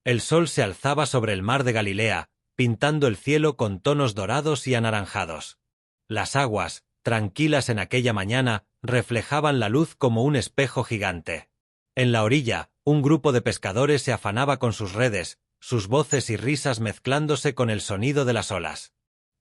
El sol se alzaba sobre el mar de Galilea, pintando el cielo con tonos dorados y anaranjados. Las aguas, tranquilas en aquella mañana, reflejaban la luz como un espejo gigante. En la orilla, un grupo de pescadores se afanaba con sus redes, sus voces y risas mezclándose con el sonido de las olas.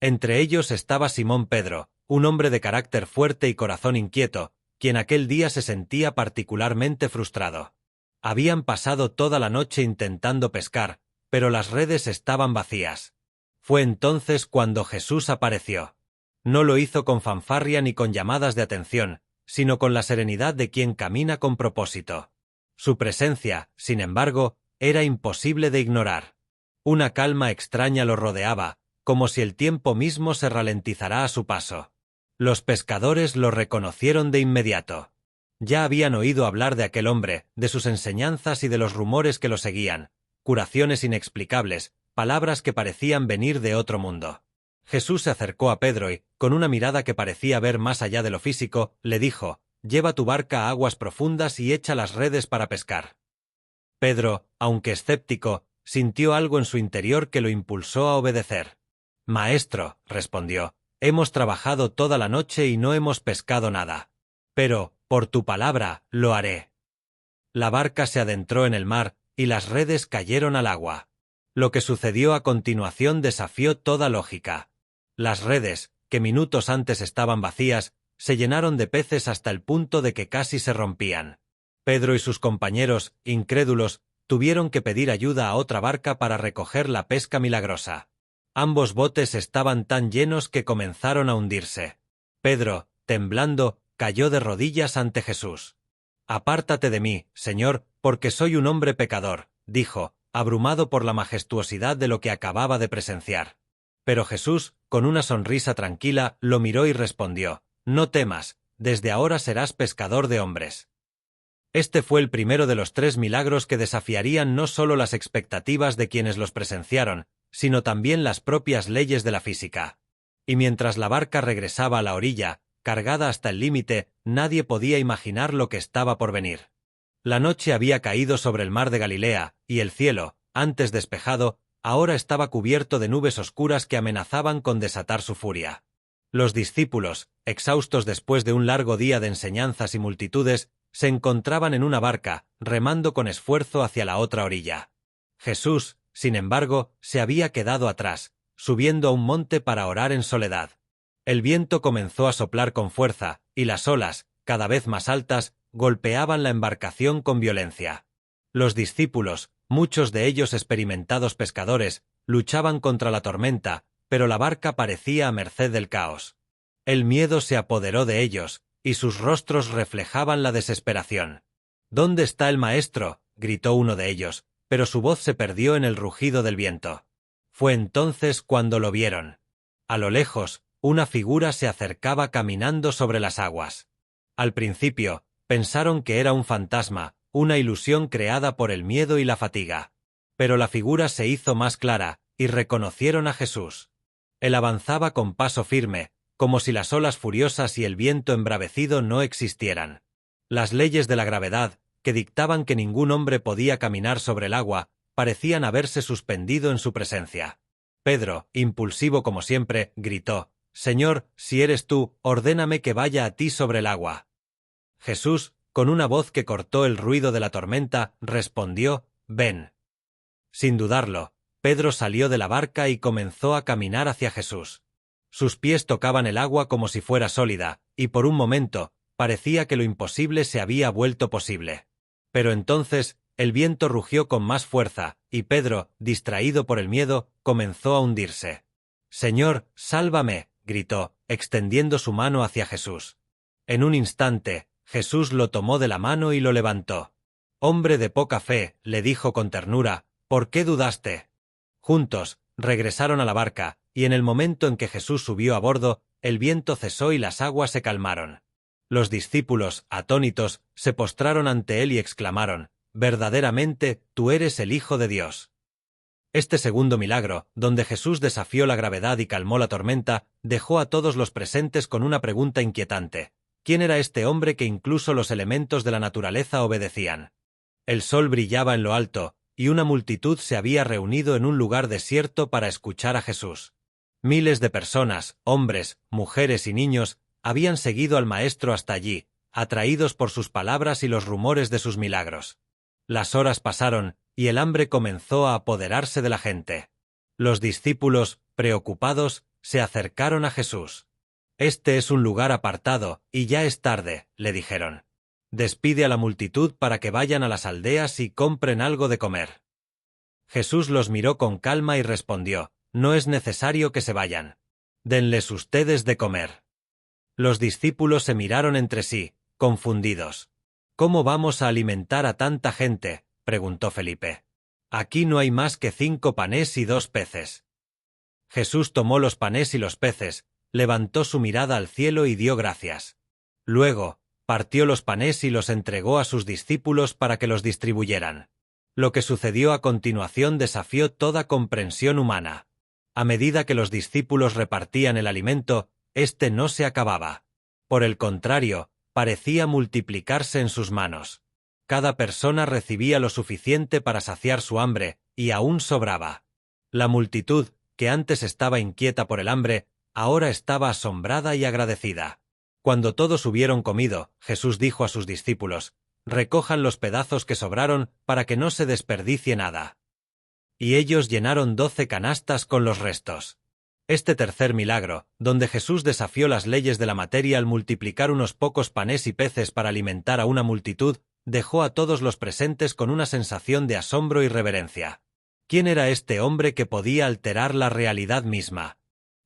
Entre ellos estaba Simón Pedro, un hombre de carácter fuerte y corazón inquieto, quien aquel día se sentía particularmente frustrado. Habían pasado toda la noche intentando pescar, pero las redes estaban vacías. Fue entonces cuando Jesús apareció. No lo hizo con fanfarria ni con llamadas de atención, sino con la serenidad de quien camina con propósito. Su presencia, sin embargo, era imposible de ignorar. Una calma extraña lo rodeaba, como si el tiempo mismo se ralentizara a su paso. Los pescadores lo reconocieron de inmediato. Ya habían oído hablar de aquel hombre, de sus enseñanzas y de los rumores que lo seguían, curaciones inexplicables, palabras que parecían venir de otro mundo. Jesús se acercó a Pedro y, con una mirada que parecía ver más allá de lo físico, le dijo: «Lleva tu barca a aguas profundas y echa las redes para pescar». Pedro, aunque escéptico, sintió algo en su interior que lo impulsó a obedecer. «Maestro», respondió, «hemos trabajado toda la noche y no hemos pescado nada. Pero, por tu palabra, lo haré». La barca se adentró en el mar, y las redes cayeron al agua. Lo que sucedió a continuación desafió toda lógica. Las redes, que minutos antes estaban vacías, se llenaron de peces hasta el punto de que casi se rompían. Pedro y sus compañeros, incrédulos, tuvieron que pedir ayuda a otra barca para recoger la pesca milagrosa. Ambos botes estaban tan llenos que comenzaron a hundirse. Pedro, temblando, cayó de rodillas ante Jesús. «Apártate de mí, Señor, porque soy un hombre pecador», dijo, abrumado por la majestuosidad de lo que acababa de presenciar. Pero Jesús, con una sonrisa tranquila, lo miró y respondió: «No temas, desde ahora serás pescador de hombres». Este fue el primero de los 3 milagros que desafiarían no solo las expectativas de quienes los presenciaron, sino también las propias leyes de la física. Y mientras la barca regresaba a la orilla, cargada hasta el límite, nadie podía imaginar lo que estaba por venir. La noche había caído sobre el mar de Galilea, y el cielo, antes despejado, ahora estaba cubierto de nubes oscuras que amenazaban con desatar su furia. Los discípulos, exhaustos después de un largo día de enseñanzas y multitudes, se encontraban en una barca, remando con esfuerzo hacia la otra orilla. Jesús, sin embargo, se había quedado atrás, subiendo a un monte para orar en soledad. El viento comenzó a soplar con fuerza, y las olas, cada vez más altas, golpeaban la embarcación con violencia. Los discípulos, muchos de ellos experimentados pescadores, luchaban contra la tormenta, pero la barca parecía a merced del caos. El miedo se apoderó de ellos, y sus rostros reflejaban la desesperación. «¿Dónde está el maestro?», gritó uno de ellos, pero su voz se perdió en el rugido del viento. Fue entonces cuando lo vieron. A lo lejos, una figura se acercaba caminando sobre las aguas. Al principio, pensaron que era un fantasma, una ilusión creada por el miedo y la fatiga. Pero la figura se hizo más clara, y reconocieron a Jesús. Él avanzaba con paso firme, como si las olas furiosas y el viento embravecido no existieran. Las leyes de la gravedad, que dictaban que ningún hombre podía caminar sobre el agua, parecían haberse suspendido en su presencia. Pedro, impulsivo como siempre, gritó: «Señor, si eres tú, ordéname que vaya a ti sobre el agua». Jesús, con una voz que cortó el ruido de la tormenta, respondió: «Ven». Sin dudarlo, Pedro salió de la barca y comenzó a caminar hacia Jesús. Sus pies tocaban el agua como si fuera sólida, y por un momento, parecía que lo imposible se había vuelto posible. Pero entonces, el viento rugió con más fuerza, y Pedro, distraído por el miedo, comenzó a hundirse. «Señor, sálvame», gritó, extendiendo su mano hacia Jesús. En un instante, Jesús lo tomó de la mano y lo levantó. «Hombre de poca fe», le dijo con ternura, «¿por qué dudaste?». Juntos, regresaron a la barca, y en el momento en que Jesús subió a bordo, el viento cesó y las aguas se calmaron. Los discípulos, atónitos, se postraron ante él y exclamaron: «Verdaderamente, tú eres el Hijo de Dios». Este segundo milagro, donde Jesús desafió la gravedad y calmó la tormenta, dejó a todos los presentes con una pregunta inquietante: ¿quién era este hombre que incluso los elementos de la naturaleza obedecían? El sol brillaba en lo alto, y una multitud se había reunido en un lugar desierto para escuchar a Jesús. Miles de personas, hombres, mujeres y niños, habían seguido al Maestro hasta allí, atraídos por sus palabras y los rumores de sus milagros. Las horas pasaron, y el hambre comenzó a apoderarse de la gente. Los discípulos, preocupados, se acercaron a Jesús. «Este es un lugar apartado, y ya es tarde», le dijeron. «Despide a la multitud para que vayan a las aldeas y compren algo de comer». Jesús los miró con calma y respondió: «No es necesario que se vayan. Denles ustedes de comer». Los discípulos se miraron entre sí, confundidos. «¿Cómo vamos a alimentar a tanta gente?», preguntó Felipe. «Aquí no hay más que 5 panes y 2 peces». Jesús tomó los panes y los peces, levantó su mirada al cielo y dio gracias. Luego, partió los panes y los entregó a sus discípulos para que los distribuyeran. Lo que sucedió a continuación desafió toda comprensión humana. A medida que los discípulos repartían el alimento, éste no se acababa. Por el contrario, parecía multiplicarse en sus manos. Cada persona recibía lo suficiente para saciar su hambre, y aún sobraba. La multitud, que antes estaba inquieta por el hambre, ahora estaba asombrada y agradecida. Cuando todos hubieron comido, Jesús dijo a sus discípulos: «Recojan los pedazos que sobraron para que no se desperdicie nada». Y ellos llenaron 12 canastas con los restos. Este tercer milagro, donde Jesús desafió las leyes de la materia al multiplicar unos pocos panes y peces para alimentar a una multitud, dejó a todos los presentes con una sensación de asombro y reverencia. ¿Quién era este hombre que podía alterar la realidad misma?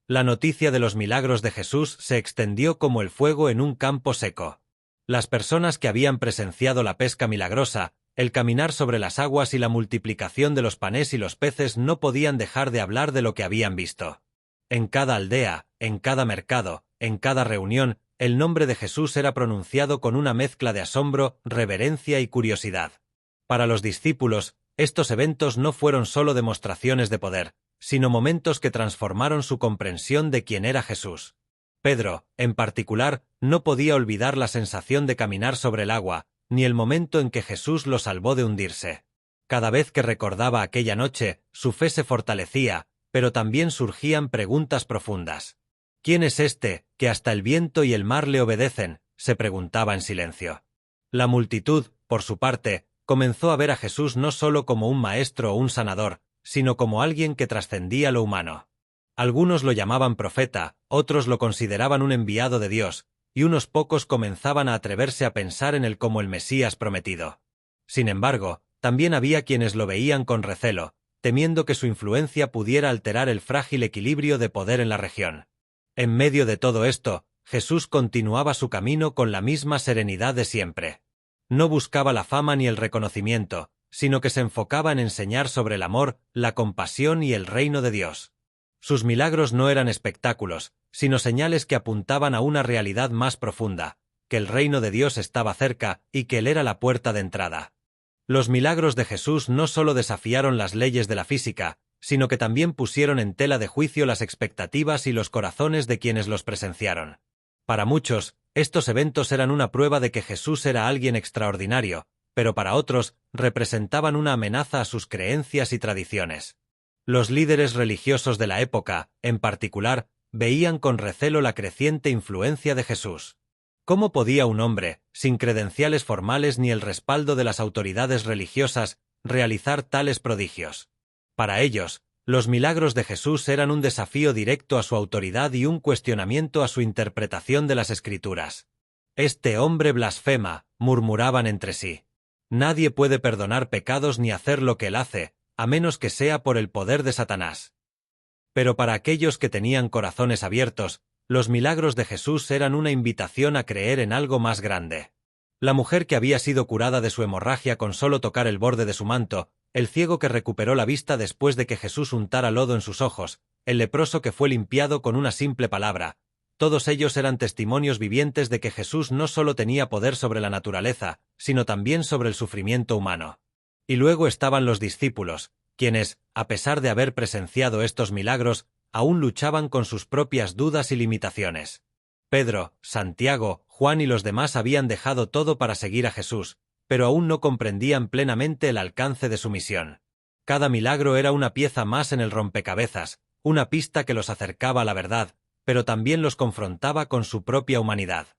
La noticia de los milagros de Jesús se extendió como el fuego en un campo seco. Las personas que habían presenciado la pesca milagrosa, el caminar sobre las aguas y la multiplicación de los panes y los peces no podían dejar de hablar de lo que habían visto. En cada aldea, en cada mercado, en cada reunión, el nombre de Jesús era pronunciado con una mezcla de asombro, reverencia y curiosidad. Para los discípulos, estos eventos no fueron solo demostraciones de poder, sino momentos que transformaron su comprensión de quién era Jesús. Pedro, en particular, no podía olvidar la sensación de caminar sobre el agua, ni el momento en que Jesús lo salvó de hundirse. Cada vez que recordaba aquella noche, su fe se fortalecía, pero también surgían preguntas profundas. «¿Quién es este, que hasta el viento y el mar le obedecen?», se preguntaba en silencio. La multitud, por su parte, comenzó a ver a Jesús no solo como un maestro o un sanador, sino como alguien que trascendía lo humano. Algunos lo llamaban profeta, otros lo consideraban un enviado de Dios, y unos pocos comenzaban a atreverse a pensar en él como el Mesías prometido. Sin embargo, también había quienes lo veían con recelo, temiendo que su influencia pudiera alterar el frágil equilibrio de poder en la región. En medio de todo esto, Jesús continuaba su camino con la misma serenidad de siempre. No buscaba la fama ni el reconocimiento, sino que se enfocaba en enseñar sobre el amor, la compasión y el reino de Dios. Sus milagros no eran espectáculos, sino señales que apuntaban a una realidad más profunda, que el reino de Dios estaba cerca y que Él era la puerta de entrada. Los milagros de Jesús no solo desafiaron las leyes de la física, sino que también pusieron en tela de juicio las expectativas y los corazones de quienes los presenciaron. Para muchos, estos eventos eran una prueba de que Jesús era alguien extraordinario, pero para otros, representaban una amenaza a sus creencias y tradiciones. Los líderes religiosos de la época, en particular, veían con recelo la creciente influencia de Jesús. ¿Cómo podía un hombre, sin credenciales formales ni el respaldo de las autoridades religiosas, realizar tales prodigios? Para ellos, los milagros de Jesús eran un desafío directo a su autoridad y un cuestionamiento a su interpretación de las Escrituras. «Este hombre blasfema», murmuraban entre sí. «Nadie puede perdonar pecados ni hacer lo que él hace, a menos que sea por el poder de Satanás». Pero para aquellos que tenían corazones abiertos, los milagros de Jesús eran una invitación a creer en algo más grande. La mujer que había sido curada de su hemorragia con solo tocar el borde de su manto, el ciego que recuperó la vista después de que Jesús untara lodo en sus ojos, el leproso que fue limpiado con una simple palabra, todos ellos eran testimonios vivientes de que Jesús no solo tenía poder sobre la naturaleza, sino también sobre el sufrimiento humano. Y luego estaban los discípulos, quienes, a pesar de haber presenciado estos milagros, aún luchaban con sus propias dudas y limitaciones. Pedro, Santiago, Juan y los demás habían dejado todo para seguir a Jesús, pero aún no comprendían plenamente el alcance de su misión. Cada milagro era una pieza más en el rompecabezas, una pista que los acercaba a la verdad, pero también los confrontaba con su propia humanidad.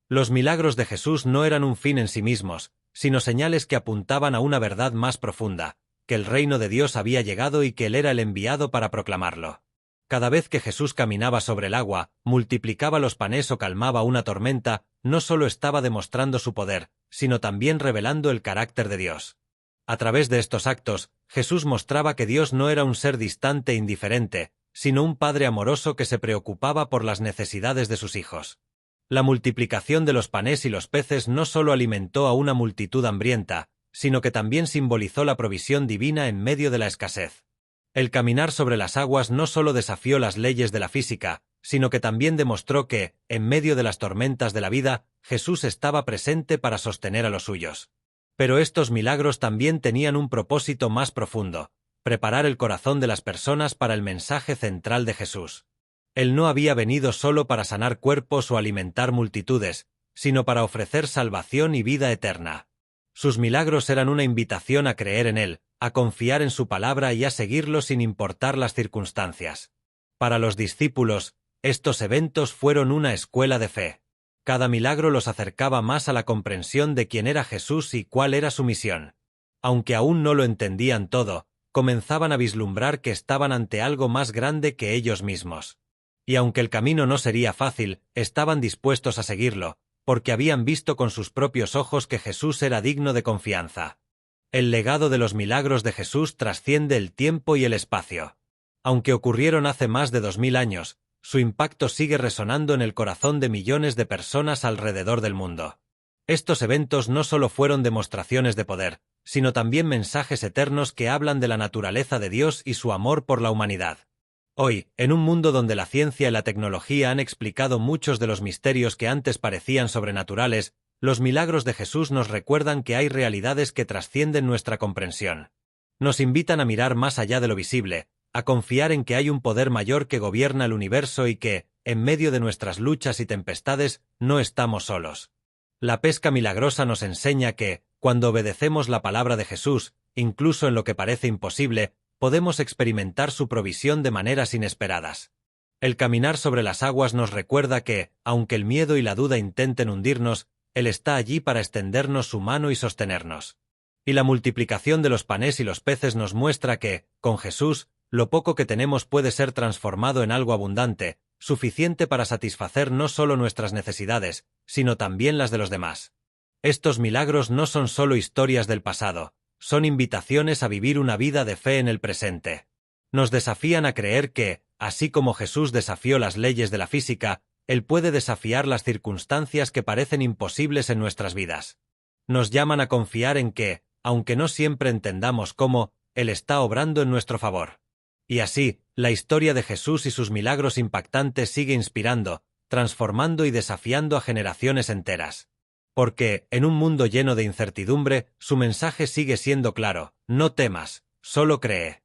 Los milagros de Jesús no eran un fin en sí mismos, sino señales que apuntaban a una verdad más profunda, que el reino de Dios había llegado y que Él era el enviado para proclamarlo. Cada vez que Jesús caminaba sobre el agua, multiplicaba los panes o calmaba una tormenta, no solo estaba demostrando su poder, sino también revelando el carácter de Dios. A través de estos actos, Jesús mostraba que Dios no era un ser distante e indiferente, sino un Padre amoroso que se preocupaba por las necesidades de sus hijos. La multiplicación de los panes y los peces no solo alimentó a una multitud hambrienta, sino que también simbolizó la provisión divina en medio de la escasez. El caminar sobre las aguas no solo desafió las leyes de la física, sino que también demostró que, en medio de las tormentas de la vida, Jesús estaba presente para sostener a los suyos. Pero estos milagros también tenían un propósito más profundo: preparar el corazón de las personas para el mensaje central de Jesús. Él no había venido solo para sanar cuerpos o alimentar multitudes, sino para ofrecer salvación y vida eterna. Sus milagros eran una invitación a creer en Él, a confiar en su palabra y a seguirlo sin importar las circunstancias. Para los discípulos, estos eventos fueron una escuela de fe. Cada milagro los acercaba más a la comprensión de quién era Jesús y cuál era su misión. Aunque aún no lo entendían todo, comenzaban a vislumbrar que estaban ante algo más grande que ellos mismos. Y aunque el camino no sería fácil, estaban dispuestos a seguirlo, porque habían visto con sus propios ojos que Jesús era digno de confianza. El legado de los milagros de Jesús trasciende el tiempo y el espacio. Aunque ocurrieron hace más de 2000 años, su impacto sigue resonando en el corazón de millones de personas alrededor del mundo. Estos eventos no solo fueron demostraciones de poder, sino también mensajes eternos que hablan de la naturaleza de Dios y su amor por la humanidad. Hoy, en un mundo donde la ciencia y la tecnología han explicado muchos de los misterios que antes parecían sobrenaturales, los milagros de Jesús nos recuerdan que hay realidades que trascienden nuestra comprensión. Nos invitan a mirar más allá de lo visible, a confiar en que hay un poder mayor que gobierna el universo y que, en medio de nuestras luchas y tempestades, no estamos solos. La pesca milagrosa nos enseña que, cuando obedecemos la palabra de Jesús, incluso en lo que parece imposible, podemos experimentar su provisión de maneras inesperadas. El caminar sobre las aguas nos recuerda que, aunque el miedo y la duda intenten hundirnos, Él está allí para extendernos su mano y sostenernos. Y la multiplicación de los panes y los peces nos muestra que, con Jesús, lo poco que tenemos puede ser transformado en algo abundante, suficiente para satisfacer no solo nuestras necesidades, sino también las de los demás. Estos milagros no son solo historias del pasado, son invitaciones a vivir una vida de fe en el presente. Nos desafían a creer que, así como Jesús desafió las leyes de la física, Él puede desafiar las circunstancias que parecen imposibles en nuestras vidas. Nos llaman a confiar en que, aunque no siempre entendamos cómo, Él está obrando en nuestro favor. Y así, la historia de Jesús y sus milagros impactantes sigue inspirando, transformando y desafiando a generaciones enteras. Porque, en un mundo lleno de incertidumbre, su mensaje sigue siendo claro: no temas, solo cree.